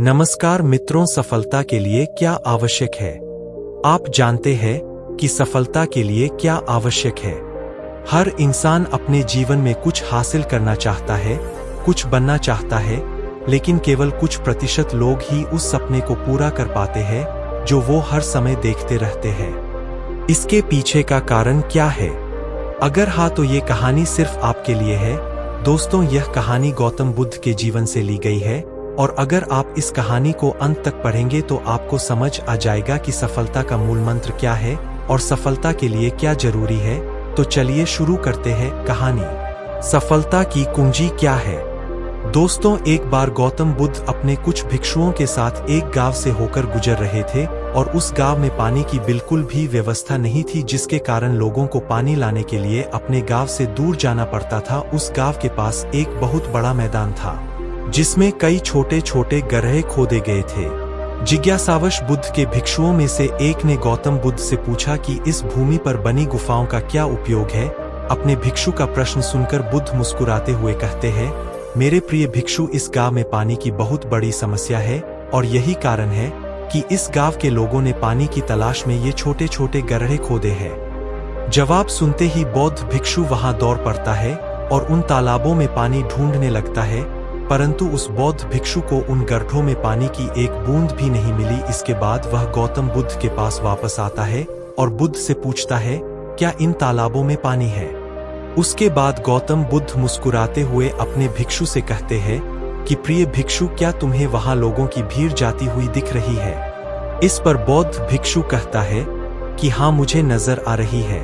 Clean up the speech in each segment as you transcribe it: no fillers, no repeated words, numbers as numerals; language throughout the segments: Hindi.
नमस्कार मित्रों, सफलता के लिए क्या आवश्यक है? आप जानते हैं कि सफलता के लिए क्या आवश्यक है? हर इंसान अपने जीवन में कुछ हासिल करना चाहता है, कुछ बनना चाहता है, लेकिन केवल कुछ प्रतिशत लोग ही उस सपने को पूरा कर पाते हैं जो वो हर समय देखते रहते हैं। इसके पीछे का कारण क्या है? अगर हाँ, तो ये कहानी सिर्फ आपके लिए है। दोस्तों, यह कहानी गौतम बुद्ध के जीवन से ली गई है, और अगर आप इस कहानी को अंत तक पढ़ेंगे तो आपको समझ आ जाएगा कि सफलता का मूल मंत्र क्या है और सफलता के लिए क्या जरूरी है। तो चलिए शुरू करते हैं कहानी। सफलता की कुंजी क्या है? दोस्तों, एक बार गौतम बुद्ध अपने कुछ भिक्षुओं के साथ एक गांव से होकर गुजर रहे थे, और उस गांव में पानी की बिल्कुल भी व्यवस्था नहीं थी, जिसके कारण लोगों को पानी लाने के लिए अपने गांव से दूर जाना पड़ता था। उस गांव के पास एक बहुत बड़ा मैदान था, जिसमें कई छोटे छोटे गड्ढे खोदे गए थे। जिज्ञासावश बुद्ध के भिक्षुओं में से एक ने गौतम बुद्ध से पूछा कि इस भूमि पर बनी गुफाओं का क्या उपयोग है। अपने भिक्षु का प्रश्न सुनकर बुद्ध मुस्कुराते हुए कहते हैं, मेरे प्रिय भिक्षु, इस गांव में पानी की बहुत बड़ी समस्या है, और यही कारण है कि इस गांव के लोगों ने पानी की तलाश में ये छोटे छोटे गड्ढे खोदे हैं। जवाब सुनते ही बौद्ध भिक्षु वहां दौड़ पड़ता है और उन तालाबों में पानी ढूंढने लगता है, परंतु उस बौद्ध भिक्षु को उन गड्ढों में पानी की एक बूंद भी नहीं मिली। इसके बाद वह गौतम बुद्ध के पास वापस आता है और बुद्ध से पूछता है, क्या इन तालाबों में पानी है? उसके बाद गौतम बुद्ध मुस्कुराते हुए अपने भिक्षु से कहते हैं कि प्रिय भिक्षु, क्या तुम्हें वहां लोगों की भीड़ जाती हुई दिख रही है? इस पर बौद्ध भिक्षु कहता है कि हाँ, मुझे नजर आ रही है।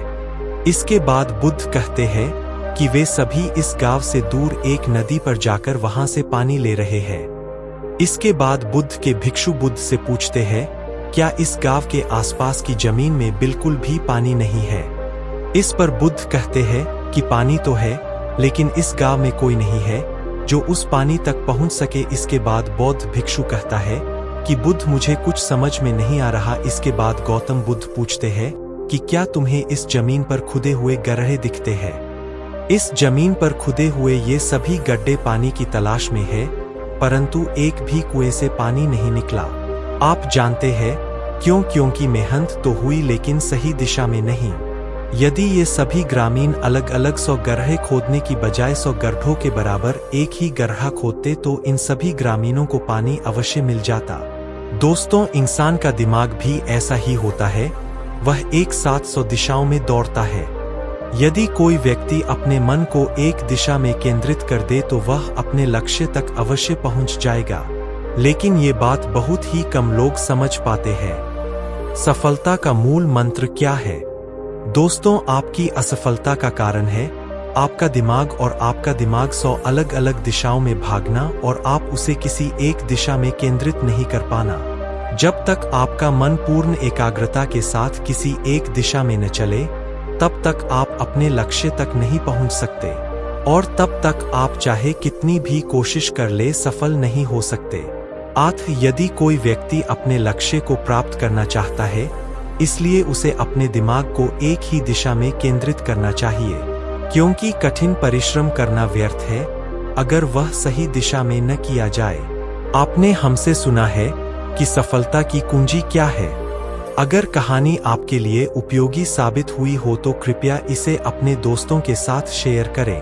इसके बाद बुद्ध कहते हैं कि वे सभी इस गांव से दूर एक नदी पर जाकर वहां से पानी ले रहे हैं। इसके बाद बुद्ध के भिक्षु बुद्ध से पूछते हैं, क्या इस गांव के आसपास की जमीन में बिल्कुल भी पानी नहीं है? इस पर बुद्ध कहते हैं कि पानी तो है, लेकिन इस गांव में कोई नहीं है जो उस पानी तक पहुंच सके। इसके बाद बौद्ध भिक्षु कहता है कि बुद्ध, मुझे कुछ समझ में नहीं आ रहा। इसके बाद गौतम बुद्ध पूछते हैं कि क्या तुम्हें इस जमीन पर खुदे हुए गड्ढे दिखते हैं? इस जमीन पर खुदे हुए ये सभी गड्ढे पानी की तलाश में है, परंतु एक भी कुएं से पानी नहीं निकला। आप जानते हैं क्यों? क्योंकि मेहनत तो हुई, लेकिन सही दिशा में नहीं। यदि ये सभी ग्रामीण अलग अलग 100 गड्ढे खोदने की बजाय 100 गड्ढों के बराबर एक ही गड्ढा खोदते तो इन सभी ग्रामीणों को पानी अवश्य मिल जाता। दोस्तों, इंसान का दिमाग भी ऐसा ही होता है, वह एक साथ 100 दिशाओं में दौड़ता है। यदि कोई व्यक्ति अपने मन को एक दिशा में केंद्रित कर दे तो वह अपने लक्ष्य तक अवश्य पहुंच जाएगा, लेकिन ये बात बहुत ही कम लोग समझ पाते हैं। सफलता का मूल मंत्र क्या है? दोस्तों, आपकी असफलता का कारण है आपका दिमाग, और आपका दिमाग 100 अलग अलग दिशाओं में भागना और आप उसे किसी एक दिशा में केंद्रित नहीं कर पाना। जब तक आपका मन पूर्ण एकाग्रता के साथ किसी एक दिशा में न चले, तब तक आप अपने लक्ष्य तक नहीं पहुंच सकते, और तब तक आप चाहे कितनी भी कोशिश कर ले, सफल नहीं हो सकते। यदि कोई व्यक्ति अपने लक्ष्य को प्राप्त करना चाहता है, इसलिए उसे अपने दिमाग को एक ही दिशा में केंद्रित करना चाहिए, क्योंकि कठिन परिश्रम करना व्यर्थ है अगर वह सही दिशा में न किया जाए। आपने हमसे सुना है कि सफलता की कुंजी क्या है। अगर कहानी आपके लिए उपयोगी साबित हुई हो तो कृपया इसे अपने दोस्तों के साथ शेयर करें।